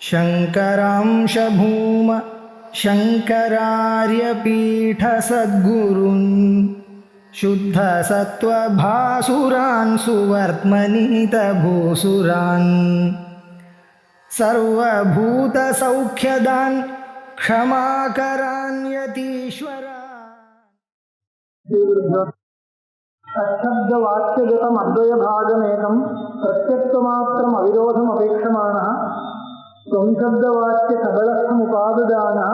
शङ्करांश भूम शङ्करार्यपीठसद्गुरून् शुद्धसत्त्वभासुरान् सुवर्त्मनीतभूसुरान् सर्वभूतसौख्यदान् क्षमाकरान् यतीश्वरान्। तच्छब्दवाच्यगतम् अद्वयभागमेकं प्रत्यक्तमात्रम् अविरोधम् अपेक्षमाणः त्वंशब्दवाच्य सबलस्थमुपाददानः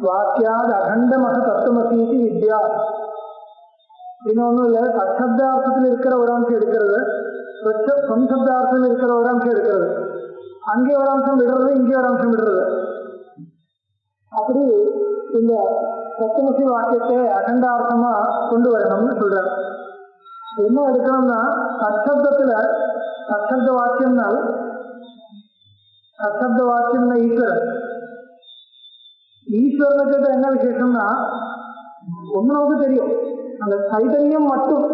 वाक्याद् अखण्डमस तत्त्वमसीति विद्या. இன்னொன்றும் இல்லை, தற்சப்தார்த்தத்தில் இருக்கிற ஒரு அம்சம் எடுக்கிறது, சம்சப்தார்த்தத்தில் இருக்கிற ஒரு அம்சம் எடுக்கிறது, அங்கே ஒரு அம்சம் விடுறது, இங்கே ஒரு அம்சம் விடுறது. அப்படி இந்த தத்துவமசி வாக்கியத்தை அகண்டார்த்தமா கொண்டு வரணும்னு சொல்றாரு. என்ன எடுக்கணும்னா, தற்சப்தத்துல தற்சப்த வாக்கியம்னால் தற்சப்த வாக்கியம்னா ஈஸ்வரன். ஈஸ்வரனுக்கிட்ட என்ன விசேஷம்னா, ஒண்ணு நமக்கு தெரியும், அந்த சைதன்யம் மட்டும்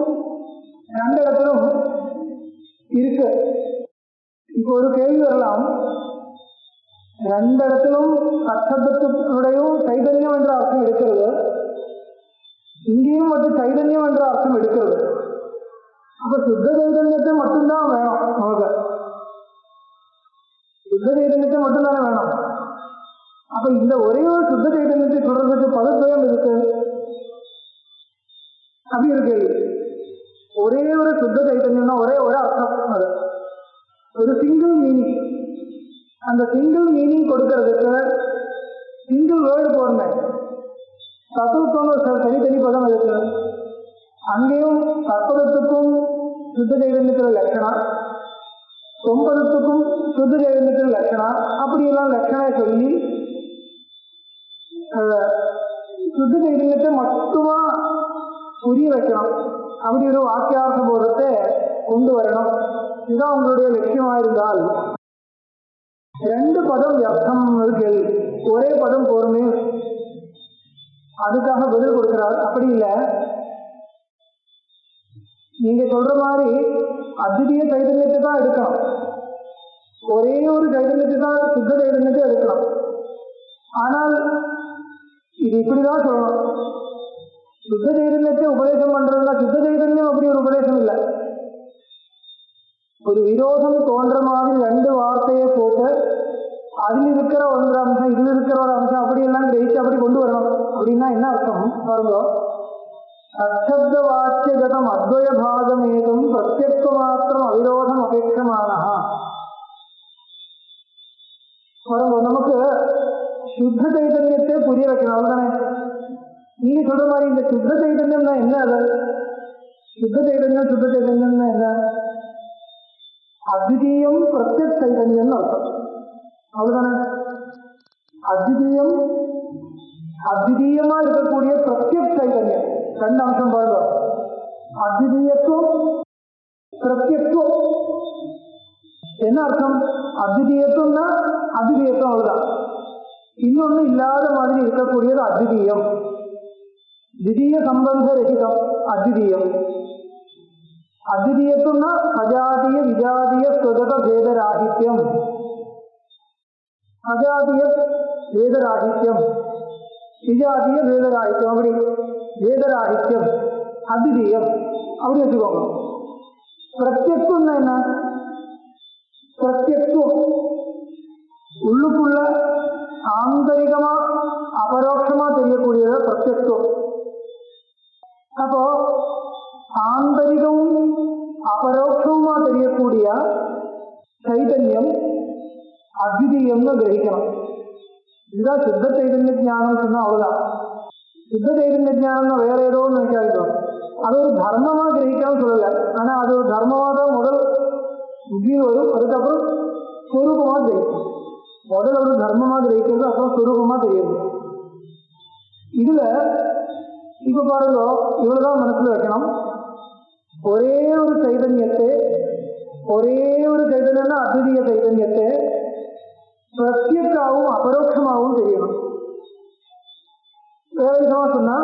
ரெண்டு இடத்திலும் இருக்கு. இப்போ ஒரு கேள்வி வரலாம், ரெண்டு இடத்திலும் தற்சப்தத்துடையும் சைதன்யம் என்ற அர்த்தம் எடுக்கிறது, இங்கேயும் மட்டும் சைதன்யம் என்ற அர்த்தம் எடுக்கிறது. அப்ப சுத்த சைதன்யத்தை மட்டும்தான் வேணும் நமக்கு, சுத்த சைதன்யத்தை மட்டும்தானே வேணும். அப்ப இந்த ஒரே ஒரு சுத்த சைதன்யத்தை சொல்றதுக்கு பதத்வயம் இருக்கு அப்படி இருக்கு. ஒரே ஒரு சுத்த சைதன்யம்னா ஒரே ஒரு அர்த்தம், அது ஒரு சிங்கிள் மீனிங். அந்த சிங்கிள் மீனிங் கொடுக்கறதுக்கு சிங்கிள் வேர்டு போடணும். தத்துவத்தோன்னு ஒரு தனித்தனி பதம் இருக்கு, அங்கேயும் தற்பதத்துக்கும் சுத்த சைதன்யத்தில் லட்சணம், தொம்பதத்துக்கும் சுத்த சைதன்யத்தில் லட்சணம், அப்படியெல்லாம் லட்சணம் சொல்லி சுத்த சைதன்யத்தை மட்டுமா புரிய வைக்கணும். அப்படி ஒரு வாக்கியார்த்த போதத்தை கொண்டு வரணும். இதுதான் உங்களுடைய லட்சியமாயிருந்தால் ரெண்டு பதம் வியர்த்தம் கேள்வி, ஒரே பதம் போருமே. அதுக்காக பதில் கொடுக்கிறார். அப்படி இல்லை, நீங்க சொல்ற மாதிரி அத்விதீய சைதன்யத்தை தான் எடுக்கணும், ஒரே ஒரு சைதன்யத்தை தான் சுத்த சைதன்யத்தை எடுக்கணும். ஆனால் இது இப்படிதான் சொல்லணும், சுத்த சைதன்யத்தை உபதேசம் பண்றதுன்னா சுத்த சைதன்யம் அப்படி ஒரு உபதேசம் இல்லை. ஒரு விரோதம் தோன்ற மாதிரி ரெண்டு வார்த்தையை போட்டு அதில் இருக்கிற ஒரு அம்சம் இதில் இருக்கிற ஒரு அம்சம் அப்படியெல்லாம் கிரகிச்சு அப்படி கொண்டு வரணும். அப்படின்னா என்ன அர்த்தம் பாருங்க, தற்சப்த வாக்கியகதம் அத்வய பாகமேகம் பிரத்யக்த மாத்திரம் அவிரோதம் அபேட்சமானஹ. பாருங்க, நமக்கு சுத்த சைதன்யத்தை புரிய வைக்கணும், அவ்வளவுதானே. நீங்க சொல்ற மாதிரி இந்த சுத்த சைதன்யம்னா என்ன, அது சுத்த சைதன்யம் சுத்த சைதன்யம்னா என்ன, அத்விதீயம் பிரத்யக் சைதன்யம்னு அர்த்தம், அவ்வளவுதானே. அத்விதீயம் அத்விதீயமா இருக்கக்கூடிய பிரத்யக் சைதன்யம், ரெண்டு அம்சம் பாருங்க, அத்விதீயத்துவம் பிரத்யக்துவம். என்ன அர்த்தம், அத்விதீயத்துவம்னா அத்விதீயத்துவம் அவ்வளவுதான், இன்னொன்னு இல்லாத மாதிரி இருக்கக்கூடியது அத்விதீயம். திடீய சம்பந்த ரகிதம் அத்விதீயம். அத்விதீயத்துவம்னா அஜாதிய விஜாதிய ஸ்வகத பேதராகித்யம், அஜாதிய வேதராகித்யம் விஜாதிய வேதராகித்யம், அப்படி வேதராகித்யம் அத்விதீயம் அப்படி வச்சுக்கோங்க. பிரத்யக்துவம்னா என்ன, பிரத்யக்துவம் உள்ளுக்குள்ள ஆந்தரிகமா அபரோக்ஷமா தெரியக்கூடியது பிரத்யக்துவம். அப்போ ஆந்தரிகமும் அபரோக்ஷமா தெரியக்கூடிய சைதன்யம் அத்விதீயம்னு கிரகிக்கணும். இதுதான் சுத்த சைதன்ய ஞானம் சொன்னா அவ்வளவுதான். சுத்த சைதன்ய ஞானம்னா வேற ஏதோ நினைக்காதீங்க, அது ஒரு தர்மமா கிரகிக்கணும்னு சொல்லல. ஆனா அது ஒரு தர்மமா தான் முதல் புத்தி வரும், அதுக்கப்புறம் ஸ்வரூபமா கிரகிக்கும். முதல்ல ஒரு தர்மமா கிரகிக்கிறது, அப்புறம் ஸ்வரூபமா தெரியுது. இதுல இப்ப பாருங்க, இவ்வளவுதான் மனசுல வைக்கணும். ஒரே ஒரு சைதன்யத்தை, ஒரே ஒரு சைதன்யம்னா அத்விதீய சைதன்யத்தை பிரத்யக்காவும் அபரோக்ஷமாகவும் தெரியணும். வேற விதமா சொன்னா,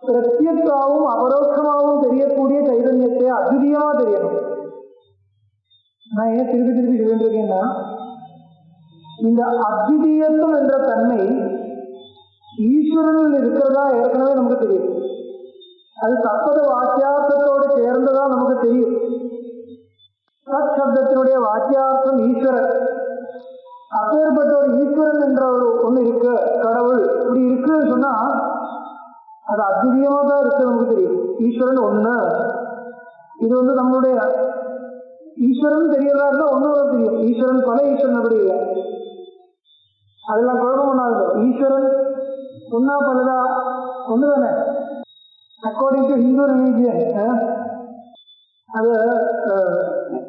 பிரத்யக்காவும் அபரோக்ஷமாகவும் தெரியக்கூடிய சைதன்யத்தை அத்விதீயமா தெரியணும். நான் ஏன் திருப்பி திருப்பி சொல்லிட்டு இருக்கேன்னா, இந்த அத்விதீயத்துவம் என்ற தன்மை ஈஸ்வரனில் இருக்கிறதா ஏற்கனவே நமக்கு தெரியும். அது தப்பத வாக்கியார்த்தத்தோடு சேர்ந்ததா நமக்கு தெரியும். சத் சப்தத்தினுடைய வாக்கியார்த்தம் ஈஸ்வரன். அப்பேற்பட்ட ஒரு ஈஸ்வரன் என்ற ஒரு ஒண்ணு இருக்கு, கடவுள் இப்படி இருக்குன்னு சொன்னா அது அத்விதீயமா தான் இருக்கு நமக்கு தெரியும். ஈஸ்வரன் ஒண்ணு. இது நம்மளுடைய ஈஸ்வரன் தெரியறதா இருந்தா ஒண்ணுதான் தெரியும். ஈஸ்வரன் பல ஈஸ்வரன் அப்படி இல்லை. அதெல்லாம் குழப்பம் பண்ணாது. ஈஸ்வரன் ஒன்னா பலதா ஒண்ணுதானே. அக்கார்டிங் டு ஹிந்து ரிலீஜியன் அது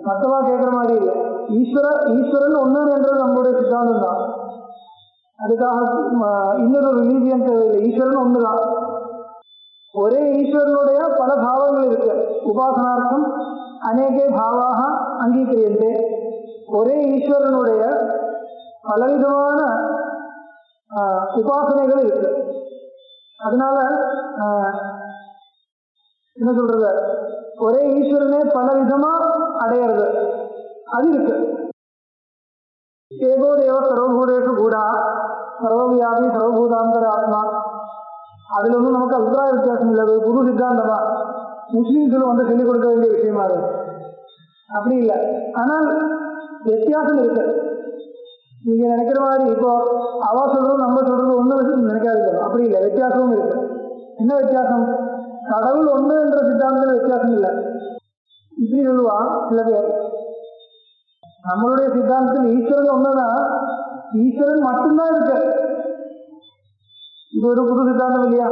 மத்தவா கேட்குற மாதிரி இல்லை. ஈஸ்வரன் ஒண்ணு என்றது நம்மளுடைய சித்தாந்தம் தான். அதுக்காக இன்னொரு ரிலீஜியன் தேவையில்லை. ஈஸ்வரன் ஒண்ணுதான். ஒரே ஈஸ்வரனுடைய பல பாவங்கள் இருக்கு. உபாசனார்த்தம் அநேகே பாவாக அங்கீகரியந்தே. ஒரே ஈஸ்வரனுடைய பலவிதமான உபாசனைகள் இருக்கு. அதனால என்ன சொல்றது, ஒரே ஈஸ்வரனே பல விதமா அடையிறது அது இருக்கு. ஏகோ தேவ சர்வபூதேஷு கூடா சர்வவியாபி சர்வபூதாந்தர ஆத்மா. அதுல நமக்கு அபிப்பிராய வித்தியாசம் இல்லை. அது புது சித்தாந்தமா முஸ்லீம்களும் சொல்லிக் கொடுக்க வேண்டிய விஷயமா அது அப்படி இல்லை. ஆனால் வித்தியாசம் இருக்கு. நீங்க நினைக்கிற மாதிரி இப்போ அவா சொல்றது நம்ம சொல்றது ஒண்ணு நினைக்காதீங்க. அப்படி இல்லை, வித்தியாசமும் இருக்கு. என்ன வித்தியாசம்? கடவுள் ஒண்ணு என்ற சித்தாந்தத்தில் வித்தியாசம் இல்லை. இப்படி சொல்லுவான் சில பேர். நம்மளுடைய சித்தாந்தத்தில் ஈஸ்வரன் ஒண்ணுதான், ஈஸ்வரன் மட்டும்தான் இருக்கு. இது ஒரு புது சித்தாந்தம் இல்லையா?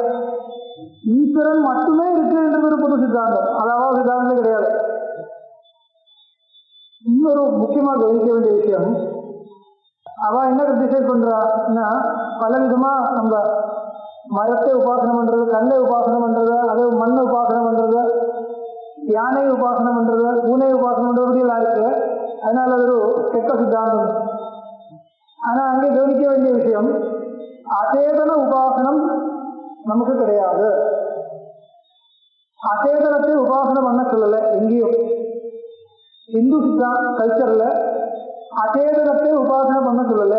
ஈஸ்வரன் மட்டுமே இருக்கு என்றது ஒரு புது சித்தாந்தம். அதாவது சித்தாந்தம் கிடையாது. இன்னொரு முக்கியமா கவனிக்க வேண்டிய விஷயம், அவ என்ன டிசைட் பண்றான்னா, பல விதமா நம்ம மரத்தை உபாசனை பண்றது, கல்லை உபாசனை பண்றது, அது மண்ணை உபாசனை பண்றது, யானை உபாசனை பண்றது, பூனை உபாசனை பண்றது எல்லாம் இருக்கு. அதனால அது ஒரு கெட்ட சித்தாந்தம். ஆனா அங்கே கவனிக்க வேண்டிய விஷயம், அச்சேதன உபாசனம் நமக்கு கிடையாது. அச்சேதனத்தை உபாசனை பண்ண சொல்லல எங்கேயும். இந்து கல்ச்சர்ல அச்சேதனத்தை உபாசனை பண்ண சொல்லல.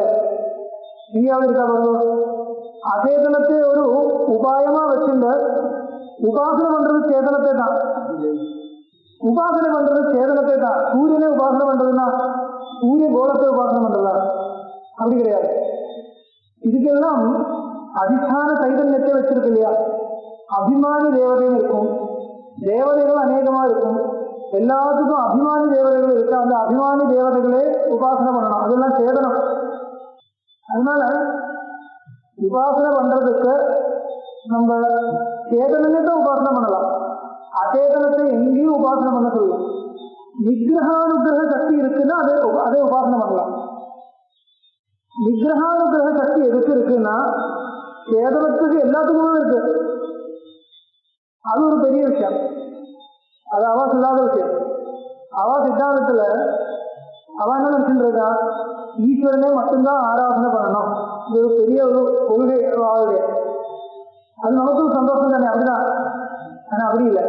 எங்கேயாவது இருக்கா பாருங்க. அச்சேதனத்தை ஒரு உபாயமா வச்சிருந்த உபாசனை பண்றது சேதனத்தை தான். உபாசனை பண்றது சேதனத்தை தான். சூரியனை உபாசனை பண்றதுன்னா சூரிய கோலத்தை உபாசனை பண்றதா? அப்படி கிடையாது. இதுக்கெல்லாம் அதிஷ்டான சைதன்யத்தை வச்சிருக்கு இல்லையா? அபிமானி தேவதைன்னு இருக்கும். தேவதைகள் அநேகமா இருக்கும். எல்லாத்துக்கும் அபிமானி தேவதைகள் இருக்கு. அந்த அபிமானி தேவதைகளே உபாசனை பண்ணணும். அதெல்லாம் சேதனம். அதனால உபாசனை பண்றதுக்கு நம்ம சேதனமே தான் உபாசனை பண்ணலாம். அச்சேதனத்தை எங்கேயும் உபாசனை பண்ண சொல்லலாம். நிகிரகானுகிரக சக்தி இருக்குன்னா அதை உபாசனை பண்ணலாம். நிகிரகானுகிரக சக்தி எதுக்கு இருக்குன்னா சேதனத்துக்கு எல்லாத்துக்குமே இருக்கு. அது ஒரு பெரிய விஷயம். அது அவ சொல்லாத விஷயம். அவ சித்தாந்தத்துல அவ என்ன நினைச்சுருக்கா, ஈஸ்வரனே மட்டும்தான் ஆராதனை பண்ணணும். இது ஒரு பெரிய ஒரு கொள்கை ஆளுடைய. அது நமக்கும் சந்தோஷம் தானே, அப்படிதான். ஆனா அப்படி இல்லை.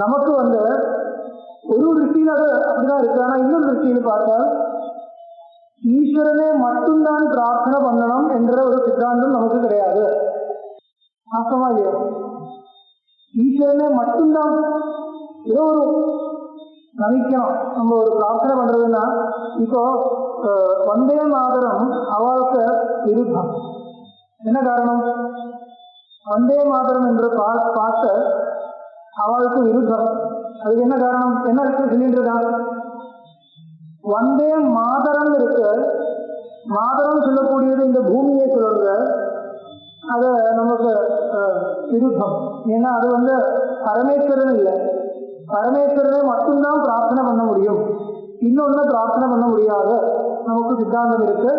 நமக்கு ஒரு திருஷ்டியில அது அப்படிதான் இருக்கு. ஆனா இன்னொரு திருஷ்டியில பார்த்தால் ஈஸ்வரனே மட்டும்தான் பிரார்த்தனை பண்ணணும் என்ற ஒரு சித்தாந்தம் நமக்கு கிடையாது. வாஸ்தவமா இல்லையா? ஈஸ்வரனே மட்டும்தான் ஏதோ ஒரு நமிக்கணும். நம்ம ஒரு பிரார்த்தனை பண்றதுன்னா, இப்போ வந்தே மாதரம் அவளுக்கு விருத்தம். என்ன காரணம்? வந்தே மாதரம் என்ற பாட்டு அவளுக்கு விருத்தம். அதுக்கு என்ன காரணம்? என்ன இருக்கு சொல்லிட்டு இருக்கான்? வந்தே மாதரம் இருக்கு. மாதரம் சொல்லக்கூடியது இந்த பூமியை சொல்றது. அது நமக்கு விருத்தம். ஏன்னா அது பரமேஸ்வரன் இல்லை. பரமேஸ்வரனை மட்டும்தான் பிரார்த்தனை பண்ண முடியும். இன்னொன்னு பிரார்த்தனை பண்ண முடியாது. நமக்கு சித்தாந்தம் இருக்கு.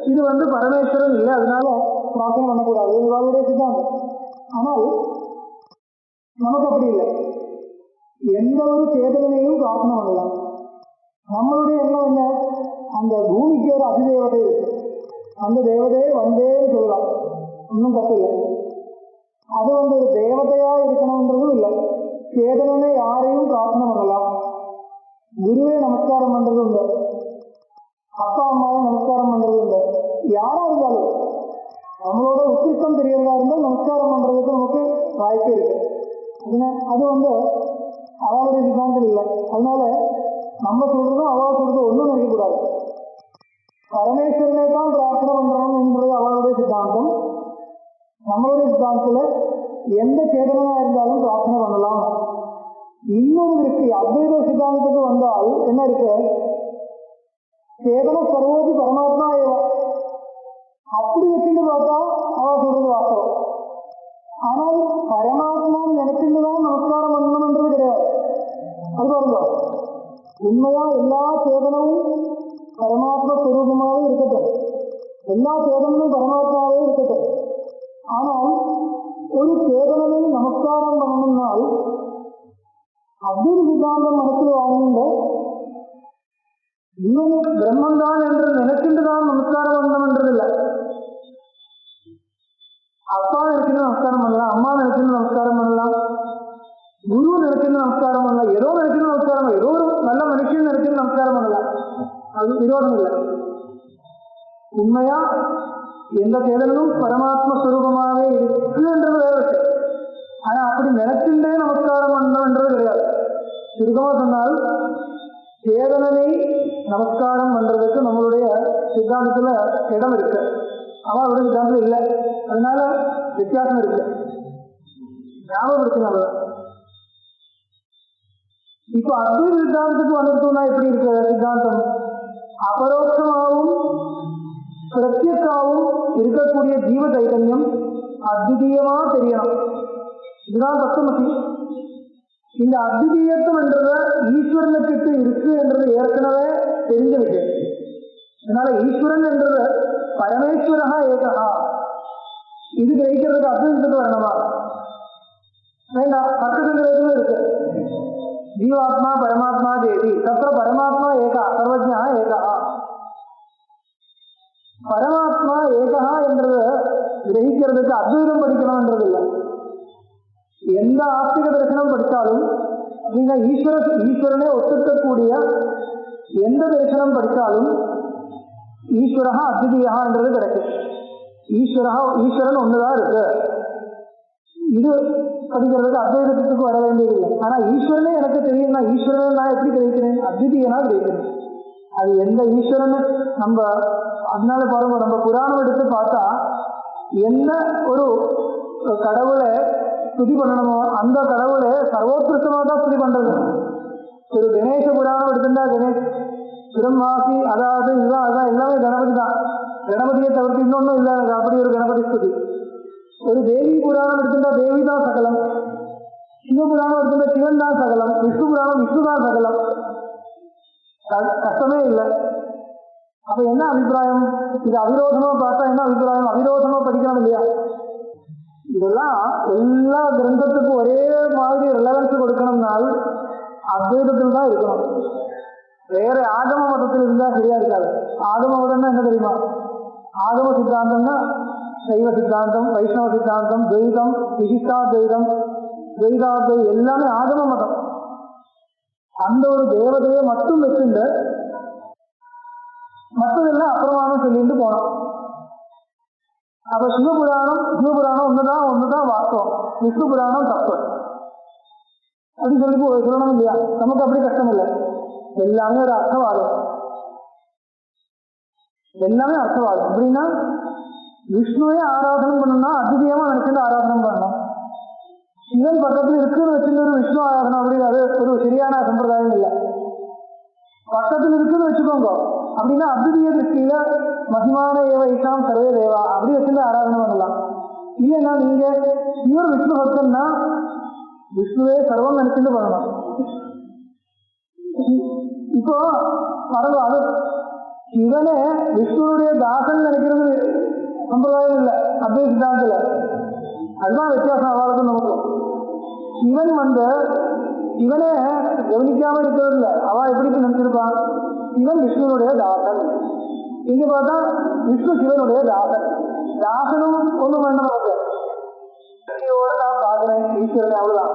இது பரமேஸ்வரன் இல்லை, அதனால பிரார்த்தனை பண்ணக்கூடாது. இவங்களுடைய சித்தாந்தம். ஆனால் நமக்கு அப்படி இல்லை. எந்த ஒரு சேதனையும் பிரார்த்தனை பண்ணலாம். நம்மளுடைய எண்ணம் என்ன? அந்த பூமிக்கு ஒரு அதிதேவதை இருக்கு. அந்த தேவதையை வந்தேன்னு சொல்லலாம். ஒன்றும் தப்பு இல்லை. அது ஒரு தேவதையா இருக்கணும்ன்றதும் இல்லை. சேதனமே யாரையும் பிரார்த்தனை பண்ணலாம். குருவே நமஸ்காரம் பண்றது உண்டு. அப்பா அம்மாவை நமஸ்காரம் பண்றது உண்டு. யாரா இருந்தாலும் நம்மளோட உத்திருக்கம் தெரியறதா இருந்தால் நமஸ்காரம் பண்றதுக்கு நமக்கு வாய்ப்பு இருக்கு. அது அவளுடைய சித்தாந்தம் இல்லை. அதனால நம்ம சொல்றதும் அவள் சொல்றதும் ஒன்றும் நினைக்கக்கூடாது. பரமேஸ்வரனை தான் பிரார்த்தனை பண்றோம் என்பது அவளுடைய சித்தாந்தம். நம்மளுடைய சித்தாந்தத்துல எந்த சேதனமா இருந்தாலும் பிரார்த்தனை பண்ணலாம். இன்னொரு இருக்கு, அத்வைத சித்தாந்தத்துக்கு வந்தால் என்ன இருக்கு, சேதன சர்வோதி பரமாத்மா அப்படி வச்சுட்டு பார்த்தா அவ சொல்றது வாஸ்தவம். ஆனால் பரமாத்மா நினைச்சுட்டுதான் நமஸ்காரம் பண்ணணும்ன்றது கிடையாது. அது பாருங்க, உண்மையா எல்லா சேதனமும் பரமாத்மா ஸ்வரூபமாவே இருக்கட்டும், எல்லா சேதனமும் பரமாத்மாவே இருக்கட்டும். ஆனால் ஒரு சேதனமே நமஸ்காரம் பண்ணணும்னால் அத்வைத சித்தாந்தம் மனசுல வாங்கிங்க இவன் பிரம்மந்தான் என்று நினைச்சுட்டுதான் நமஸ்காரம் பண்ணணும்ன்றது இல்லை. அப்பா நினைச்சுன்னு நமஸ்காரம் பண்ணலாம், அம்மா நினைச்சுன்னு நமஸ்காரம் பண்ணலாம், குரு நினைச்சுன்னு நமஸ்காரம் பண்ணலாம், ஏதோ நினைச்சுன்னு நமஸ்காரம் பண்ணலாம், ஏதோ ஒரு நல்ல மனுஷன் நினைச்சுன்னு நமஸ்காரம் பண்ணலாம். அது விரோதம் இல்லை. உண்மையா எந்த சேதனும் பரமாத்ம ஸ்வரூபமாகவே இருக்குன்றது வேற விஷயம். ஆனா அப்படி நினைச்சுட்டே நமஸ்காரம் பண்ணணும்ன்றது கிடையாது. சுருக்கமா சொன்னால் சேதனனை நமஸ்காரம் பண்றதுக்கு நம்மளுடைய சித்தாந்தத்துல இடம் இருக்கு, அவளுடைய சித்தாந்தம் இல்லை. அதனால வித்தியாசம் இருக்கு, ஞாபகப்படுத்தினால. இப்போ அத்வைத சித்தாந்தத்துக்கு வந்துட்டோம்னா எப்படி இருக்கு சித்தாந்தம்? அபரோக்ஷமாகவும் பிரத்யக்காவும் இருக்கக்கூடிய ஜீவ சைதன்யம் அத்விதீயமா தெரியணும். இதுதான் தத்துவமசி. இந்த அத்விதீயத்துவம் என்றத ஈஸ்வரனுக்கிட்ட இருக்கு என்றது ஏற்கனவே தெரிஞ்ச விஷயம். அதனால ஈஸ்வரன் என்றது பரமேஸ்வரா ஏகா, இது கிரகிக்கிறதுக்கு அத்வைதத்துக்கு வரணுமா? வேண்டாம். தர்க்கசங்கிரகத்துல இருக்கு, ஜீவாத்மா பரமாத்மா ஜெயதி, தத்திர பரமாத்மா ஏகா சர்வஜ்ஞா ஏகா. பரமாத்மா ஏகா என்றது கிரகிக்கிறதுக்கு அத்வைதம் படிக்கணும்ன்றது இல்லை. எந்த ஆஸ்திக தரிசனம் படித்தாலும் நீங்க ஈஸ்வரனே ஒத்துக்கக்கூடிய எந்த தரிசனம் படித்தாலும் ஈஸ்வரா அத்விதீயா என்றது கிடைக்கும். ஈஸ்வரன் ஒண்ணுதான் இருக்கு, இது படிக்கிறதுக்கு அத்வைதத்துக்கு வர வேண்டியதில்லை. ஆனா ஈஸ்வரனே எனக்கு தெரியும்னா ஈஸ்வரனை நான் எப்படி கிடைக்கிறேன்? அத்விதீயனா கிடைக்கிறேன். அது எந்த ஈஸ்வரன் நம்ம, அதனால பாருங்க, நம்ம புராணம் எடுத்து பார்த்தா என்ன ஒரு கடவுளை ஸ்துதி பண்ணணுமோ அந்த கடவுளை சர்வோத்கிருஷ்டமா தான் ஸ்துதி பண்றது. ஒரு கணேச புராணம் எடுத்துட்டா கணேஷ் பிரம்மாசி, அதாவது இதுதான் அதுதான் எல்லாமே கணபதி தான். கணபதியை தவிர்த்து இன்னொன்னும் இல்லை, அப்படி ஒரு கணபதி ஸ்துதி. ஒரு தேவி புராணம் எடுத்துட்டா தேவி தான் சகலம், சிவபுராணம் எடுத்துட்டா சிவன் தான் சகலம், விஷ்ணு புராணம் விஷ்ணு தான் சகலம். கஷ்டமே இல்லை. அப்ப என்ன அபிப்பிராயம்? இது அவிரோதமா பார்த்தா என்ன அபிப்பிராயம்? அவிரோதமா படிக்கணும் இல்லையா? இதெல்லாம் எல்லா கிரந்தத்துக்கும் ஒரே மாதிரி ரிலவன்ஸ் கொடுக்கணும்னால் அத்வைதத்தில் தான் இருக்கணும். வேற ஆகம மதத்தில் இருந்தா சரியா இருக்காது. ஆகம மதம்னா என்ன தெரியுமா? ஆகம சித்தாந்தம்னா சைவ சித்தாந்தம், வைஷ்ணவ சித்தாந்தம், துவைதம், விசிஷ்டாத்வைதம், துவைதாத்வைதம் எல்லாமே ஆகம மதம். அந்த ஒரு தேவதையை மட்டும் வச்சுட்டு மற்றதெல்லாம் அப்புறமானு சொல்லிட்டு போனோம். அப்ப சிவபுராணம் ஒண்ணுதான் வாஸ்தவம், விஷ்ணு புராணம் தப்பு அப்படின்னு சொல்லி சொல்லணும் இல்லையா? நமக்கு அப்படி கஷ்டம் இல்லை. எல்லாமே ஒரு அர்த்தவாதம், எல்லாமே அர்த்தவாதம். அப்படின்னா விஷ்ணுவே ஆராதனம் பண்ணணும்னா அத்விதீயமா நினைச்சுட்டு ஆராதனம் பண்ணணும். சிவன் பக்கத்துல இருக்குன்னு வச்சுட்டு ஒரு விஷ்ணு ஆராதனம் அப்படின்னு அது ஒரு சரியான சம்பிரதாயம் இல்லை. பக்கத்துல இருக்குன்னு வச்சுக்கோங்க, அப்படின்னா அத்விதீய திருஷ்டியில மகிமான ஏவ ஈசாம் சர்வே தேவா அப்படி வச்சுட்டு ஆராதனை பண்ணலாம். இல்லைன்னா நீங்க பியூர் விஷ்ணு பக்தன்னா விஷ்ணுவே சர்வம் நினைச்சுட்டு பண்ணலாம். இப்போ பரவாயில்ல, அது சிவனே விஷ்ணுடைய தாசன் நினைக்கிறது சம்பிரதாயம் இல்லை அத்வைத சித்தாந்தத்துல. அதுதான் வித்தியாசம் அவளுக்கும் நமக்கும். சிவன் சிவனே கவனிக்காம இருக்கிறது இல்லை. அவ எப்படி நினைச்சிருப்பான்? சிவன் விஷ்ணுனுடைய தாசன். இங்க பார்த்தா விஷ்ணு சிவனுடைய தாசன். தாசனும் ஒண்ணும் வேண்டாம், நமக்கு நான் பாக்குறேன் ஈஸ்வரனை, அவ்வளவுதான்.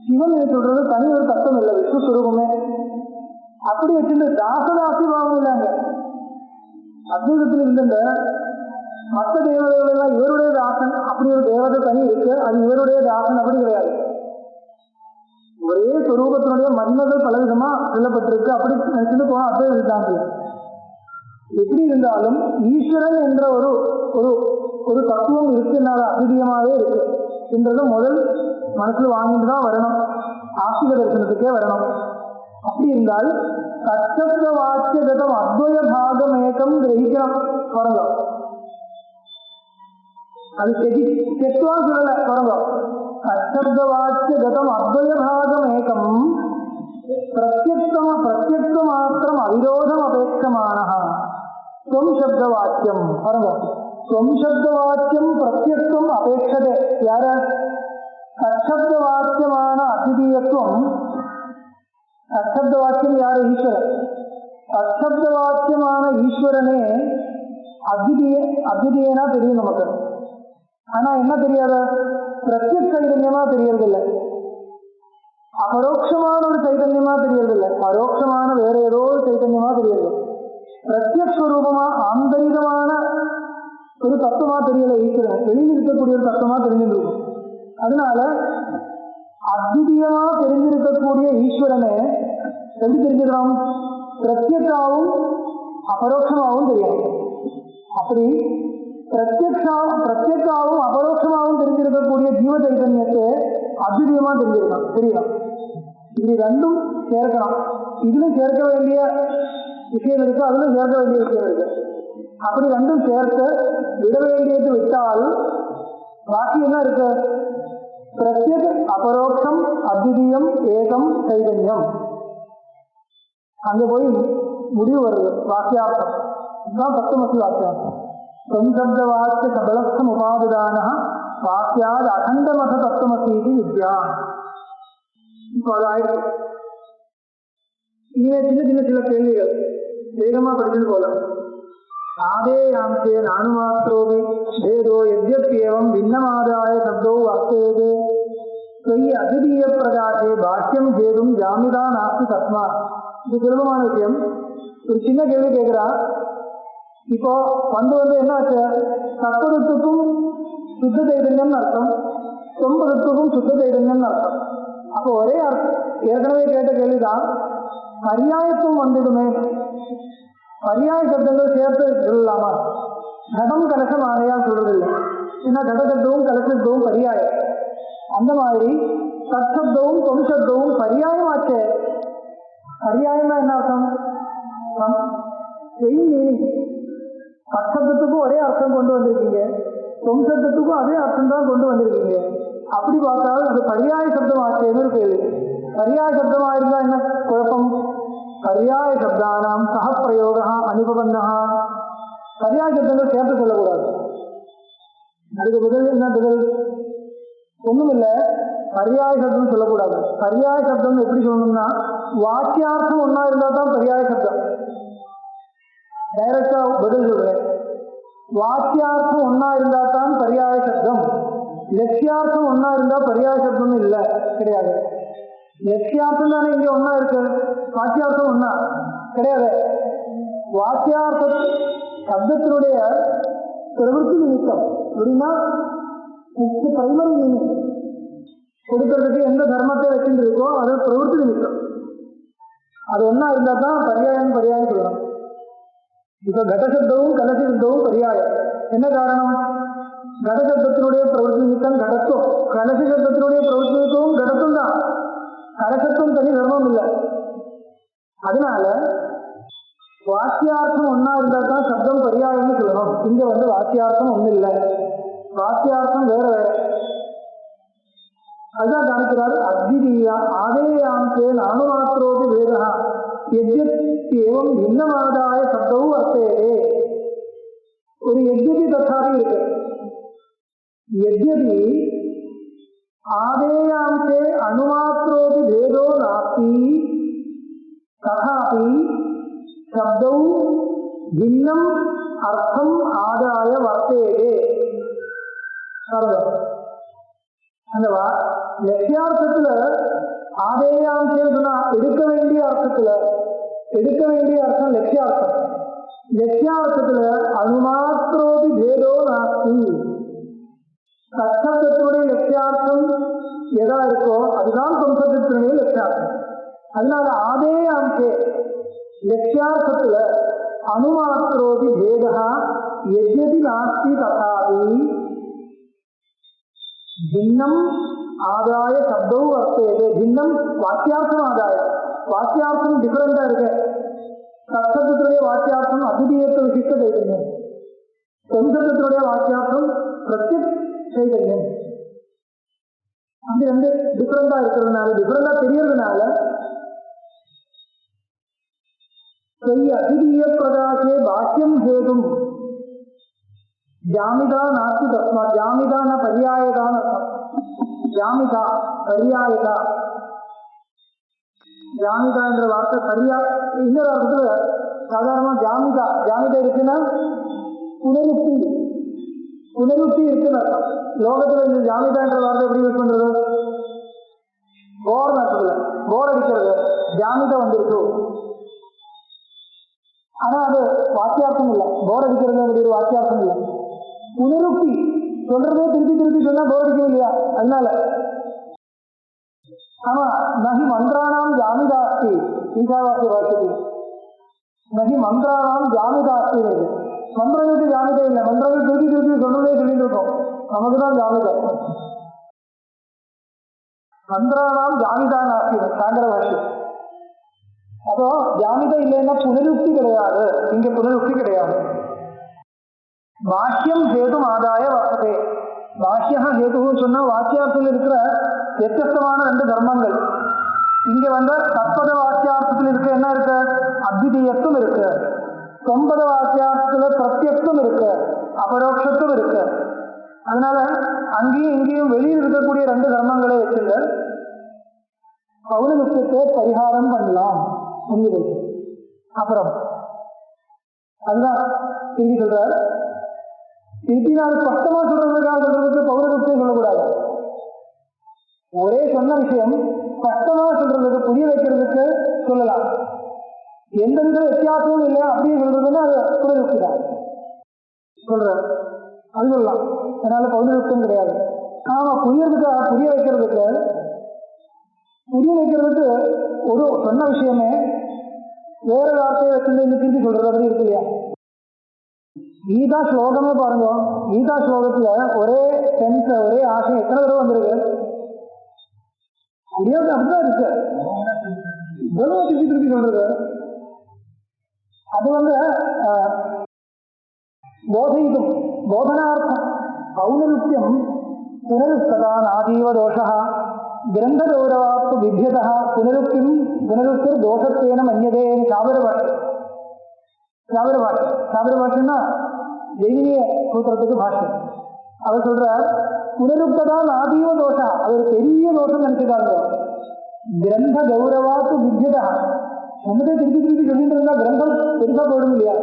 சிவன் சொல்றது தனி ஒரு தத்துவம் இல்லை, விஷ்ணு சுரூபமே. அப்படி வச்சுட்டு தாசதாசி பாவம் இல்லைங்க. அத்வைதத்தில் இருந்த மற்ற தேவதைகள் எல்லாம் இவருடைய தாசன், அப்படி ஒரு தேவதை தனி இருக்கு, அது இவருடைய தாசன் அப்படி கிடையாது. ஒரே சொரூபத்தினுடைய மகிமைகள் பலவிதமா சொல்லப்பட்டிருக்கு. அப்படி நினைச்சுட்டு போனா அத்வைத சித்தாந்தம். எப்படி இருந்தாலும் ஈஸ்வரன் என்ற ஒரு ஒரு ஒரு தத்துவம் இருக்குன்னா அதிகமாகவே இருக்கு என்றது முதல் மனசுல வாங்கிட்டு தான் வரணும், ஆஸ்திக தரிசனத்துக்கே வரணும். அப்படி இருந்தால் தச்சப்த வாக்கியகதம் அத்வய பாகம் ஏகம் கிரகிக்கலாம் வரலாம். அது தெத்துவா சொல்லல வரலாம். தச்சப்த வாக்கியகதம் அத்வய பாகம் ஏகம் பிரத்யக்த மாத்திரம் அவிரோதம் அபேட்சமான ஸ்வம் சப்த வாக்கியம் வரலாம். ஸ்வம் சப்த வாக்கியம் பிரத்யக்தம் அபேட்சதே யார தச்சப்த வாக்கியமான அத்விதீயத்துவம். தச்சப்த வாக்கியம் யாரு? ஈஸ்வரன். தச்சப்த வாக்கியமான ஈஸ்வரனே அத்விதீயனா தெரியும் நமக்கு. ஆனா என்ன தெரியாத பிரத்யக் சைதன்யமா தெரியறதில்லை, அபரோட்சமான ஒரு சைதன்யமா தெரியறதில்லை, பரோட்சமான வேற ஏதோ ஒரு சைதன்யமா தெரியறது. பிரத்யக் ஸ்வரூபமா ஆந்தரிகமான ஒரு தத்துவமா தெரியல ஈஸ்வரன், வெளியில் இருக்கக்கூடிய ஒரு தத்துவமா தெரிஞ்சிருக்கும். அதனால அத்விதீயமா தெரிஞ்சிருக்கக்கூடிய ஈஸ்வரனே எப்படி தெரிஞ்சுக்கலாம்? பிரத்யக்காவும் அபரோட்சமாகவும் தெரியும். அப்படி பிரத்யக்காவும் அபரோட்சமாகவும் தெரிஞ்சிருக்கக்கூடிய ஜீவ சைதன்யத்தை அத்விதீயமா தெரியலாம். இது ரெண்டும் சேர்க்கலாம். இதுல சேர்க்க வேண்டிய விஷயம் இருக்கு, அதுல சேர்க்க வேண்டிய விஷயம் இருக்கு. அப்படி ரெண்டும் சேர்த்து விட வேண்டியது விட்டால் பாக்கி என்ன இருக்கு? பிரத்யக் அபரோக்ஷம் அத்விதீயம் ஏகம் சைதன்யம். அங்க போய் முடிவு வருது வாக்கியார்த்தம். இதுதான் தத்துவமசி வாக்கியார்த்தம். சம்சப்த வாக்கிய சபலஸ்தம் உபாதிதான வாக்கியாது அகண்டமத தத்துவமசி வித்யா. இப்போ அது ஆயிடுச்சு. இனிமே சின்ன சில கேள்விகள் வேகமா படிச்சது போல. ஆதேயாம்சே நானுமாத்ரோபி வேதோ யத்யப்யேவம் பின்னமாதாய சப்தோ வர்த்தேதே தொய் அத்விதீய பிரகாசே பாஷ்யம் ஜேதும் ஜாமிதா நாஸ்தி தஸ்மா. இது சுலபமான விஷயம். ஒரு சின்ன கேள்வி கேட்கிறா. இப்போ வந்து என்ன ஆச்சு? சத்பதத்துக்கும் சுத்த சைதன்யம்னு அர்த்தம், தொம்பதத்துக்கும் சுத்த சைதன்யம்னு அர்த்தம். அப்போ ஒரே அர்த்தம். ஏற்கனவே கேட்ட கேள்விதான், பரியாயத்துவம் வந்துடுமே, பரியாய சப்தங்கள் சேர்த்து சொல்லலாமா? கடம் கலசம் ஆனையால் சொல்றது இல்லை. ஏன்னா கடசப்தவும் கலசப்தவும் பரியாயம். அந்த மாதிரி சத்சப்தவும் தொம்சப்தவும் பரியாயம் ஆச்சே. பரியாயம்னா என்ன அர்த்தம்? சத்சப்தத்துக்கும் ஒரே அர்த்தம் கொண்டு வந்திருக்கீங்க, தொம்சப்தத்துக்கும் அதே அர்த்தம் தான் கொண்டு வந்திருக்கீங்க. அப்படி பார்த்தால் அது பரியாய சப்தம் ஆச்சேன்னு ஒரு கேள்வி. பரியாய சப்தமா இருந்தா என்ன குழப்பம்? பரியாய சப்தானாம் சக பிரயோக அனுபவந்தா. பரியாய சப்தங்கள் சேர்த்து சொல்லக்கூடாது. அதுக்கு பதில் என்ன பதில்? ஒண்ணும் இல்லை, பரியாய சப்தம் சொல்லக்கூடாது. பரியாய சப்தம் எப்படி சொல்லணும்னா வாக்கியார்த்தம் ஒன்னா இருந்தா தான் பரியாய சப்தம். டைரக்டா பதில் சொல்றேன். வாக்கியார்த்தம் ஒன்னா இருந்தா தான் பரியாய சப்தம். லட்சியார்த்தம் ஒன்னா இருந்தா பரியாய சப்தம் இல்லை, கிடையாது. லட்சியார்த்தம் தானே இங்க ஒன்னா இருக்கு, வாக்கியார்த்தம் ஒன்னா கிடையாது. வாக்கியார்த்த சப்தத்தினுடைய பிரவருத்தி நிமித்தம் அப்படின்னா பிரைமரி மீனிங் கொடுக்கறதுக்கு எந்த தர்மத்தை வச்சுட்டு இருக்கோ அது பிரவருத்தி நிமித்தம். அது ஒன்னா இருந்தா தான் பரியாயம் சொல்லணும். இப்ப கடசப்தமும் கலசப்தமும் பரியாயம். என்ன காரணம்? கடசப்தத்தினுடைய பிரவருத்தி நிமித்தம் கடத்துவம், கலசி சப்தத்தினுடைய பிரவருத்தி நிமித்தமும் கடத்தும் தான். கலசத்துவம் தனி தர்மம் இல்லை. அதனால வாக்கியார்த்தம் ஒன்னா இருந்தா தான் சப்தம் பரியாயம்னு சொல்லணும். இங்க வாக்கியார்த்தம் ஒண்ணு இல்லை, வாக்கியார்த்தம் வேற வேற. அதுதான் காணிக்கிறார். அத்விதீயா ஆதேயாம்சே நானுமாத்ரோபி வேதா யத்யப்யேவம் பின்னமாதாய சப்தௌ வர்த்தேதே. ஒரு யத்யபி தத்தாபி இருக்கு. யத்யபி ஆதேயாம்சே அனுமாத்ரோபி வேதோ நாஸ்தி ததாபி சப்தௌ பின்னம் அர்த்தம் ஆதாய வர்த்தேதே. அந்த லட்சியார்த்தத்துல ஆதேயாம்சம் சொன்னா எடுக்க வேண்டிய அர்த்தத்துல, எடுக்க வேண்டிய அர்த்தம் லட்சியார்த்தம். லட்சியார்த்தத்துல அணுமாத்திரோபி பேதோ நாஸ்தி. தற்சப்தத்தினுடைய லட்சியார்த்தம் எதா இருக்கோ அதுதான் சம்சப்தத்தினுடைய லட்சியார்த்தம். அதனால ஆதே அங்கே லட்சியார்த்தத்துல அணுமாத்திரோபி பேதா யத்யபி நாஸ்தி ததாபி பின்னம் ஆதாய சப்தம் வர்த்தேதே. பின்னம் வாக்கியார்த்தம் ஆதாய. வாக்கியார்த்தம் டிஃபரெண்டா இருக்கு. தற்சப்தத்தினுடைய வாக்கியார்த்தம் அத்விதீயத்துவ விசிஷ்ட சைதன்யம், சம்சப்தத்தினுடைய வாக்கியார்த்தம் பிரத்யக் சைதன்யம். அது ரெண்டு டிஃபரெண்டா இருக்கிறதுனால, டிஃபரெண்டா தெரியறதுனால அத்விதீய பிரகாசே பாக்கியம் ஹேதும் ஜாமிதா நாஸ்தி தஸ்மா. ஜாமிதா ந பர்யாயதான் அர்த்தம். ஜாமிதா பர்யாயதா. ஜாமிதா என்ற வார்த்தை இன்னொரு அர்த்தத்துல சாதாரணமா ஜாமிதா ஜாமிதா இருக்குன்னா புனருக்தி இருக்குன்னு அர்த்தம். லோகத்துல இந்த ஜாமிதா என்ற வார்த்தை எப்படி யூஸ் பண்றது? போர் அர்த்தத்துல போர் அடிக்கிறது ஜாமிதா வந்துருக்கு. ஆனா அது வாக்கியார்த்தம் இல்லை. போர் அடிக்கிறது அப்படிங்கிற வாக்கியார்த்தம் இல்லை. புனருக்தி சொல்றதே திருப்பி சொன்னா போர் அடிக்கும் இல்லையா? அதனால ஆமா நகி மந்திராணாம் ஜாமிதாஸ்தி. ஈசாவாசிய வாக்கியத்தில் நகி மந்திராணாம் ஜாமிதாஸ்தி இருக்கு. மந்திரங்களுக்கு ஜாமிதம் இல்லை. மந்திரங்கள் திருப்பி சொல்றதே சொல்லிட்டு இருக்கோம். நமக்குதான் ஜாமிதம். மந்திராணாம் ஜாமிதா நாஸ்தி சாங்கர பாஷ்யம். அப்போ ஜாமிதம் இல்லைன்னா புனருக்தி கிடையாது. இங்க புனருக்தி கிடையாது. பாஷ்யம் ஹேதும் ஆதாய வர்த்ததே. பாஷ்யா ஹேதுன்னு சொன்னா வாக்கியார்த்தத்தில் இருக்கிற வித்தியஸ்தமான ரெண்டு தர்மங்கள். இங்க வந்த தத்பத வாக்கியார்த்தத்தில் இருக்க என்ன இருக்கு? அத்விதீயத்துவம் இருக்கு. தொம்பத வாக்கியார்த்தத்துல பிரத்யக்துவம் இருக்கு, அபரோக்ஷத்துவம் இருக்கு. அதனால அங்கேயும் இங்கேயும் வெளியில் இருக்கக்கூடிய ரெண்டு தர்மங்களை வச்சுங்க பௌனமுக்தத்தை பரிகாரம் பண்ணலாம் முடியுது. அப்புறம் அதுதான் திருப்பி சொல்றார். திருப்பி நான் ஸ்பஷ்டமா சொல்றதுக்கு பௌனமுக்தியை சொல்லக்கூடாது. ஒரே சொன்ன விஷயம் ஸ்பஷ்டமா சொல்றதுக்கு புரிய வைக்கிறதுக்கு சொல்லலாம். எந்த வித வித்தியாசமும் இல்லை அப்படின்னு சொல்றதுன்னா அது பௌனமுக்தி தான் சொல்ற. அது சொல்லலாம். அதனால பௌனமுக்தம் கிடையாது. ஆமா புரியறதுக்கு புரிய வைக்கிறதுக்கு ஒரு சொன்ன விஷயமே வேற வார்த்தையை வச்சிருந்து இந்த திருப்பி சொல்றது அப்படி இருக்கு இல்லையா? கீதா ஸ்லோகமே பாருங்க. கீதா ஸ்லோகத்துல ஒரே சென்ஸ் ஒரே ஆசை எத்தனை தடவை வந்திருக்கு? அப்படிதான் இருக்கு. திருப்பி சொல்றது அது போதயிதும் போதனார்த்தம். பௌனருத்தியம் புனருக்ததா நாதீவ தோஷா கிரந்த கௌரவாத்து வித்தியதா புனருக்திர் தோஷத்வேன மன்யதே. சாபர பாஷன்னா ஜெயினிய சூத்திரத்துக்கு பாஷ்யம். அவர் சொல்றார் புனருக்ததா நாதீவ தோஷா. அது ஒரு பெரிய தோஷம் நினைச்சுக்காங்க. கிரந்த கௌரவாத்து வித்தியதா. நம்மகிட்ட திருப்பி சொல்லிட்டு இருந்தா கிரந்தம் பெருசா போயிடும் இல்லையா?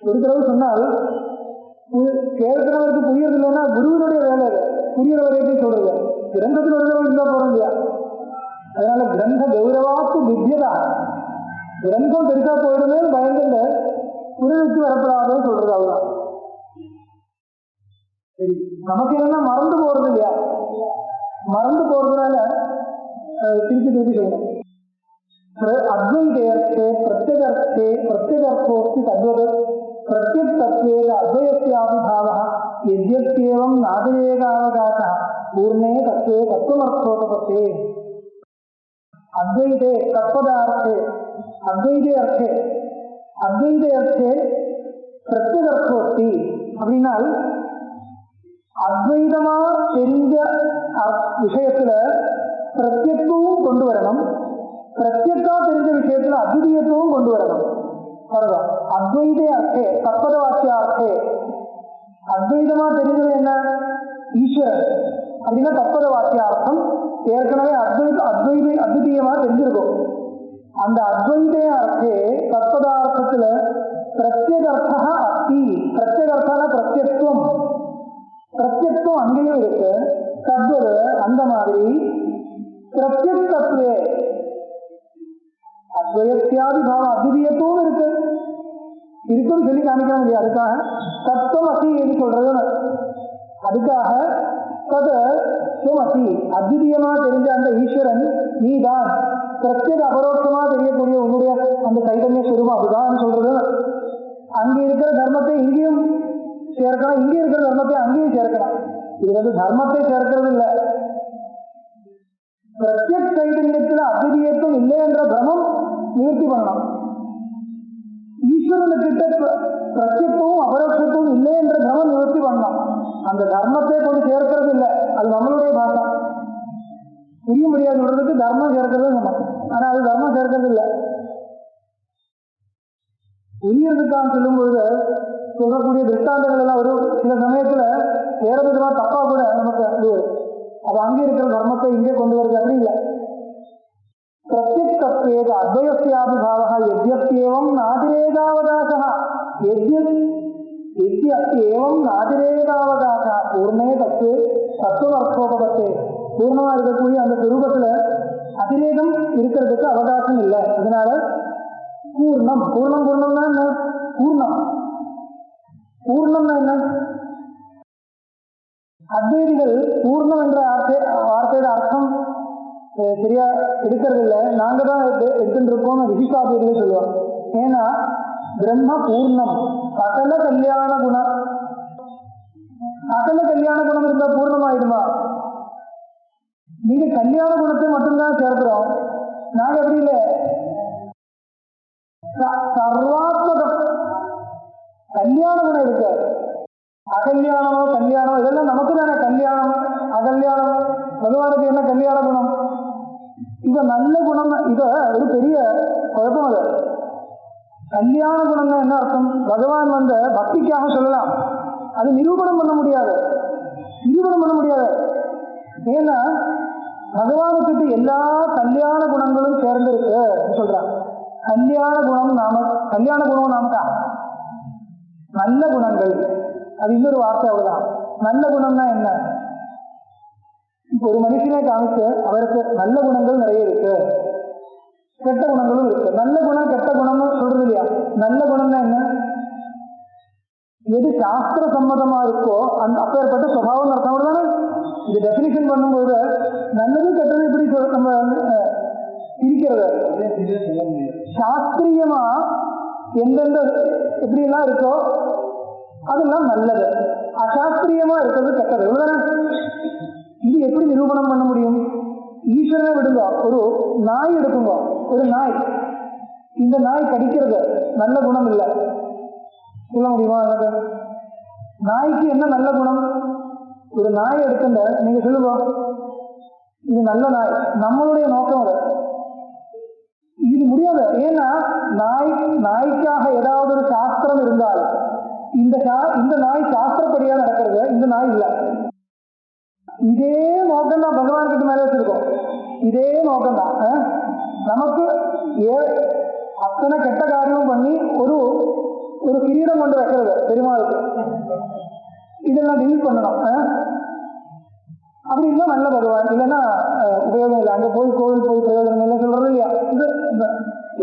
ஒரு தடவை சொன்னால் கேட்கிறவருக்கு புரியறது இல்லைன்னா குருவினுடைய வேலை அது புரியுற வரைக்கும் சொல்றது. கிரந்தத்தில் ஒரு தடவை இருந்தா போறோம் இல்லையா? அதனால கிரந்த கௌரவாத்து வித்தியதா. கிரந்தம் பெருசா போயிடுமே பயந்துட்டு புனருக்தி வரப்படாதுன்னு சொல்றது. அவ்வளவுதான். சரி, நமக்கு என்னன்னா மறந்து போறது இல்லையா? மறந்து போறதுனால திருப்பி சொல்லணும். அத்வைதே பிரத்யகர்த்தோஸ்தி தத்வத் பிரத்யக்தத்வேன அத்வயஸ்யாபிபாவः யத்யத்யேவம் நாதிரேகாவகாசः பூர்ணே தத்வே தத்துவமர்த்தோபபத்தே. அத்வைதே தத்பதார்த்தே அத்வைதே அர்த்தே பிரத்யகர்த்தோஸ்தி அப்படின்னால் அத்வைதமா தெரிஞ்ச விஷயத்துல பிரத்யத்துவம் கொண்டு வரணும். பிரத்யக்கா தெரிஞ்ச விஷயத்துல அத்விதீயத்துவம் கொண்டு வரணும். அத்வைதே அர்த்தே தத்பத வாக்கிய அர்த்தே. அத்வைதமா தெரிஞ்சது என்ன? ஈஸ்வரன் அப்படின்னா தத்பத வாக்கிய அர்த்தம். ஏற்கனவே அத்விதீயமா தெரிஞ்சிருக்கும். அந்த அத்வைதே அர்த்தே தத்பதார்த்தத்துல பிரத்யகர்த்தா அஸ்தி. பிரத்யகர்த்தான பிரத்யத்துவம் அங்கேயும் இருக்கு. தத்வது அந்த மாதிரி பிரத்யக்தத்வே அத்வயஸ்யாபிபாவம் அத்விதீயத்துவம் இருக்கு. இருக்குன்னு சொல்லி காமிக்கணும் இல்லையா? அதுக்காக தத்துவம் அசி என்று சொல்றதுன்னு. அதுக்காக தது துவமசி, அத்விதீயமா தெரிஞ்ச அந்த ஈஸ்வரன் நீதான், பிரத்யேக அபரோட்சமா தெரியக்கூடிய உன்னுடைய அந்த சைதன்ய சுரூபம் அதுதான் சொல்றது. அங்க இருக்கிற தர்மத்தை இங்கேயும் சேர்க்கணும், இங்கே இருக்கிற தர்மத்தை அங்கேயும் சேர்க்கணும். இது வந்து தர்மத்தை சேர்க்கிறது இல்லை, பிரத்யக் சைதன்யத்தில் அத்விதீயத்துவம் இல்லை என்ற பிரமம் நிவர்த்தி பண்ணணும். ஈஸ்வரனுக்கிட்ட பிரத்யத்துவம் அபரோட்சத்துவம் இல்லை என்ற பிரமம் நிவர்த்தி பண்ணணும். அந்த தர்மத்தை கொண்டு சேர்க்கிறது இல்லை, அது நம்மளுடைய பாஷம். புரிய முடியாது சொல்றதுக்கு தர்மம் சேர்க்கிறது நம்ம, ஆனா அது தர்மம் சேர்க்கிறது இல்லை. புரியறதுக்காக சொல்லும் பொழுது சொல்லக்கூடிய திருஷ்டாந்தங்கள் எல்லாம் ஒரு சில சமயத்துல வேற விதமா தப்பா கூட நமக்கு அது அங்கே இருக்கிற தர்மத்தை இங்கே கொண்டு வருது, அப்படி இல்லை. பிரத்யக்தத்வேத அத்வயஸ்யாபிபாவः யத்யப்யேவம் நாதிரேகாவகாசः யத்யப்யேவம் நாதிரேகாவகாசः பூர்ணே தத்துவே தத்துவர்த்தோபதத்தே. பூர்ணமா இருக்கக்கூடிய அந்த சுரூபத்துல அதிரேகம் இருக்கிறதுக்கு அவகாசம் இல்லை. அதனால பூர்ணம் பூர்ணம் பூர்ணம்னா என்ன? பூர்ணம் பூர்ணம்னா என்ன? அத்வைதிகள் பூர்ணம் என்ற வார்த்தையோட அர்த்தம் சரியா எடுக்கிறது இல்லை, நாங்க தான் எடுத்துட்டு இருக்கோம் விசிஷ்டாத்வைதிகள் சொல்லுவோம். ஏன்னா பிரம்ம பூர்ணம், சகல கல்யாண குணம். சகல கல்யாண குணம் இருந்தா பூர்ணமாயிடுமா? நீங்க கல்யாண குணத்தை மட்டும்தான் சேர்க்கிறோம், நாங்க எப்படி இல்லை, சர்வாத்மகம் கல்யாண குணம் இருக்கு. அகல்யாணமோ கல்யாணம் இதெல்லாம் நமக்கு தானே கல்யாணம் அகல்யாணம். பகவானுக்கு என்ன கல்யாண குணம்? இவ நல்ல குணம். இத ஒரு பெரிய குழப்பம். அது கல்யாண குணம்னா என்ன அர்த்தம்? பகவான் வந்த பக்திக்காக சொல்லலாம், அது நிரூபணம் பண்ண முடியாது. ஏன்னா பகவானுக்கிட்ட எல்லா கல்யாண குணங்களும் சேர்ந்திருக்கு சொல்றாங்க. கல்யாண குணம் நாமக்கா நல்ல குணங்கள், அது இன்னொரு வார்த்தை அவ்வளவுதான். நல்ல குணம்னா என்ன? இப்போ ஒரு மனுஷனை காமிச்சு அவருக்கு நல்ல குணங்கள் நிறைய இருக்கு, கெட்ட குணங்களும் இருக்கு. நல்ல குணம் கெட்ட குணம்னு சொல்றது இல்லையா? நல்ல குணம்னா என்ன? எது சாஸ்திர சம்மதமா இருக்கோ அந்த அப்பேற்பட்ட சுபாவம் அர்த்தம் தானே. இது டெபினிஷன் பண்ணும்போது நல்லது கெட்டது இப்படி நம்ம பிரிக்கிறது. சாஸ்திரியமா எந்தெந்த எப்படி எல்லாம் இருக்கோ அதெல்லாம் நல்லது, அசாஸ்திரியமா இருக்கிறது கெட்டது. இவ்வளவுதானே. இது எப்படி நிரூபணம் பண்ண முடியும்? ஈஸ்வரனை விடுங்க, ஒரு நாய் எடுக்குங்க. ஒரு நாய், இந்த நாய் கடிக்கிறது நல்ல குணம் இல்லை, சொல்ல முடியுமா? நாய்க்கு என்ன நல்ல குணம்? ஒரு நாயை எடுத்துங்க, நீங்க சொல்லுங்க இது நல்ல நாய். நம்மளுடைய நோக்கம் அது. இது முடியாது. ஏன்னா நாய்க்காக ஏதாவது ஒரு சாஸ்திரம் இருந்தால் இந்த நாய் சாஸ்திரப்படியா நடக்கிறது, இந்த நாய் இல்லை. இதே நோக்கம் தான் பகவான் கிட்ட மேலே வச்சிருக்கோம். இதே நோக்கம் தான் நமக்கு அத்தனை கெட்ட காரியமும் பண்ணி ஒரு கிரீடம் கொண்டு வைக்கிறது பெருமாளுக்கு. இதெல்லாம் டெலிட் பண்ணணும். அப்படி இருந்தா நல்ல பகவான், இல்லைன்னா உபயோகம் இல்லை. அங்க போய் கோவில் போய் பிரயோஜனம் இல்லை சொல்றது இல்லையா? இது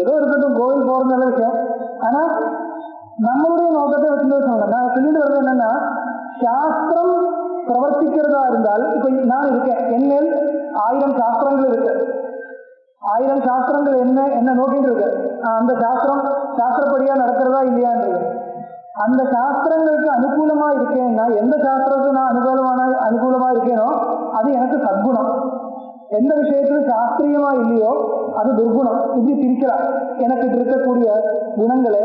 ஏதோ இருக்கட்டும், கோவில் போறது நல்ல விஷயம். ஆனா நம்மளுடைய நோக்கத்தை வச்சுட்டு சொன்னேன். நான் சொல்லிட்டு வர்றது என்னன்னா, சாஸ்திரம் பிரவர்த்திக்கிறதா இருந்தால், இப்ப நான் இருக்கேன், என் மேல் 1000 சாஸ்திரங்கள் இருக்கு. 1000 சாஸ்திரங்கள் என்ன நோக்கிட்டு இருக்கு. அந்த சாஸ்திரப்படியா நடக்கிறதா இல்லையான்றது. அந்த சாஸ்திரங்களுக்கு அனுகூலமா இருக்கேன்னா, எந்த சாஸ்திரத்துக்கு நான் அனுகூலமா இருக்கேனோ அது எனக்கு சத்குணம். எந்த விஷயத்துல சாஸ்திரியமா இல்லையோ அது துர்குணம். இப்படி பிரிக்கலாம். எனக்கு இருக்கக்கூடிய குணங்களே,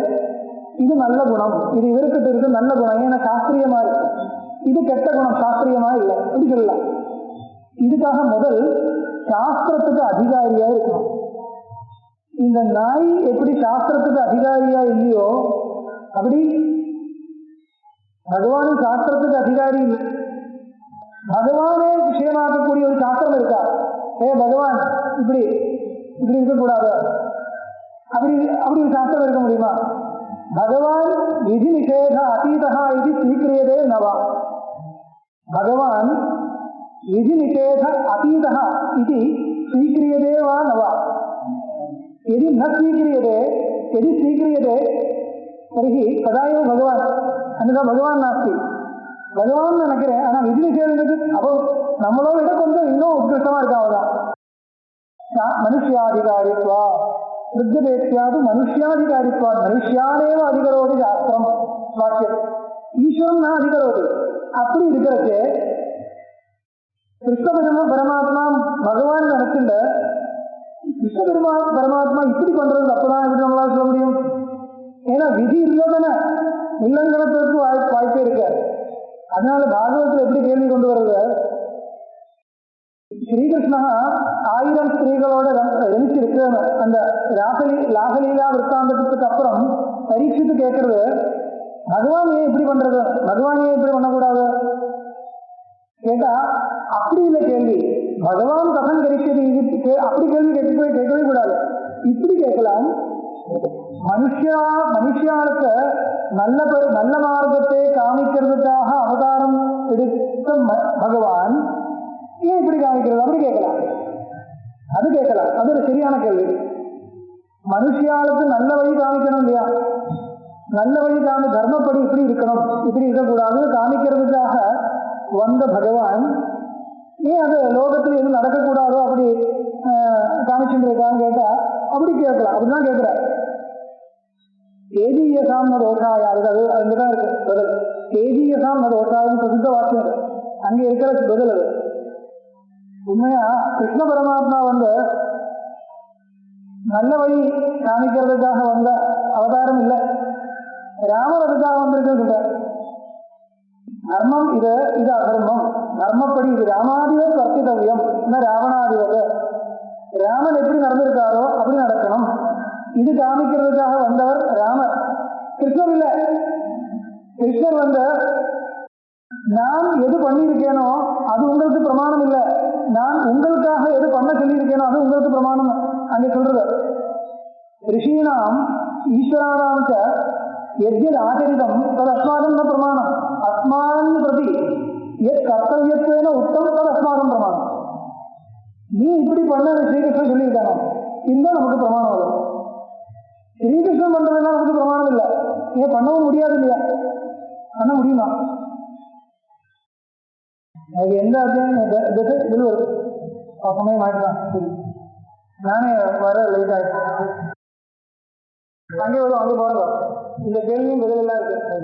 இது நல்ல குணம், இது இவர்கிட்ட இருக்கு நல்ல குணம், ஏன்னா சாஸ்திரியமா இருக்கு. இது கெட்ட குணம், சாஸ்திரியமா இல்லை, அப்படி சொல்லலாம். இதுக்காக முதல் சாஸ்திரத்துக்கு அதிகாரியா இருக்கணும். இந்த நாய் எப்படி சாஸ்திரத்துக்கு அதிகாரியா இல்லையோ அப்படி பகவானும் சாஸ்திரத்துக்கு அதிகாரி இல்லை. பகவானே விஷயமாக்கக்கூடிய ஒரு சாஸ்திரம் இருக்கா? பகவான் இப்படி இருக்கக்கூடாது, அப்படி ஒரு சாஸ்திரம் இருக்க முடியுமா? பகவான் விதி நிஷேத அதீதா இது ஸ்வீக்கிரியதே நவா. பகவான் விதி நிஷேத அதீதா இது ஸ்வீக்கிரியதே வா நவா. यदि न स्वीक्रियते तर्हि कदा एव भगवान् अन्यथा भगवान् नास्ति பகவான் நினைக்கிறேன். ஆனா விதி நிஷேதத்துக்கு அப்போ நம்மளோட விட கொஞ்சம் இன்னும் உத்கிருஷ்டமா இருக்காவதா. மனுஷியாதிகாரித்வா ருத்யபேட்சியாது மனுஷியாதிகாரித்வா மனுஷியானேவ அதிகரோதி சாஸ்திரம் வாக்கியம் ஈஸ்வரன் தான் அதிகரோதி. அப்படி இருக்கிறது கிருஷ்ண பரமாத்மா பகவான் நினைச்சுட்ட கிருஷ்ண பரமாத்மா இப்படி பண்றது அப்பதான் எப்படி நம்மளால சொல்ல முடியும்? ஏன்னா விதி இல்லதானே இல்லங்கிறதுக்கு வாய்ப்பே இருக்கு. அதனால பாகவத்தில் எப்படி கேள்வி கொண்டு வருது? ஸ்ரீகிருஷ்ணா 1000 ஸ்திரீகளோட ரமிச்சிருக்கு. அந்த லாகலீலா விற்த்தாந்தத்துக்கு அப்புறம் பரீட்சித்து கேட்கறது பகவான் ஏன் இப்படி பண்றது, பகவான் ஏன் இப்படி பண்ணக்கூடாது கேட்டா அப்படி இல்லை கேள்வி. பகவான் கதம் கரிச்சது இது அப்படி கேள்வி கேட்கவே கூடாது. இப்படி கேட்கலாம். மனுஷியாளுக்கு நல்ல மார்க்கத்தை காமிக்கிறதுக்காக அவதாரம் எடுத்த பகவான் ஏன் இப்படி காமிக்கிறது அப்படி கேட்கலாம். அது கேட்கலாம். அது ஒரு சரியான கேள்வி. மனுஷியாளுக்கு நல்ல வழி காமிக்கணும் இல்லையா? நல்ல வழி தர்மப்படி இப்படி இருக்கணும் இப்படி இருக்கக்கூடாது காமிக்கிறதுக்காக வந்த பகவான் ஏன் அது லோகத்துல எதுவும் நடக்கக்கூடாதோ அப்படி காமிச்சுட்டு இருக்கான்னு கேட்டா அப்படி கேட்கலாம். அப்படிதான் கேட்கிறார். தேஜீயசாம் தோஷாயா, அது அங்கதான் இருக்கு பதில். தேஜீயசாம் தோஷாயும் பிரசித்த வாக்கியம் அது. அங்கே இருக்கிற பதில் அது. உண்மையா கிருஷ்ண பரமாத்மா வந்து நல்ல வழி காமிக்கிறதுக்காக வந்த அவதாரம் இல்லை. ராமர் அதுக்காக வந்திருக்கிறது. தர்மம் இது அதர்மம், தர்மப்படி இது ராமாதிவ வர்த்தித்தவியம் ராவணாதிபதி. ராமன் எப்படி நடந்திருக்காரோ அப்படி நடக்கணும். இது காமிக்கிறதுக்காக வந்தவர் ராமர், கிருஷ்ணர் இல்லை. கிருஷ்ணர் வந்து நான் எது பண்ணியிருக்கேனோ அது உங்களுக்கு பிரமாணம் இல்லை, நான் உங்களுக்காக எது பண்ண சொல்லியிருக்கேனோ அது உங்களுக்கு பிரமாணம். அங்கே சொல்றது ரிஷீனாம் ஈஸ்வரானாம் எத்யத் ஆச்சரிதம் தது அஸ்மாகம் ந பிரமாணம், அஸ்மாகம் பிரதி எத் கர்த்தவியத்துவேன உத்தம் தது அஸ்மாகம் பிரமாணம். நீ இப்படி பண்ண ஸ்ரீகிருஷ்ணன் சொல்லியிருக்கானோ இதுதான் நமக்கு பிரமாணம் வரும். ஸ்ரீகிருஷ்ணன் பண்றதுலாம் நமக்கு பிரமாணம் இல்லை. ஏன் பண்ணவும் முடியாது இல்லையா? பண்ண முடியுமா? எனக்கு எந்த அத்தியாயம் இது வருது சமயம் ஆயிடுதான். நானே வர லேட் ஆயிடுச்சு. அங்கே வரும், அங்கே போறதோ இந்த கேள்வியும் பதிலெல்லாம் இருக்கு.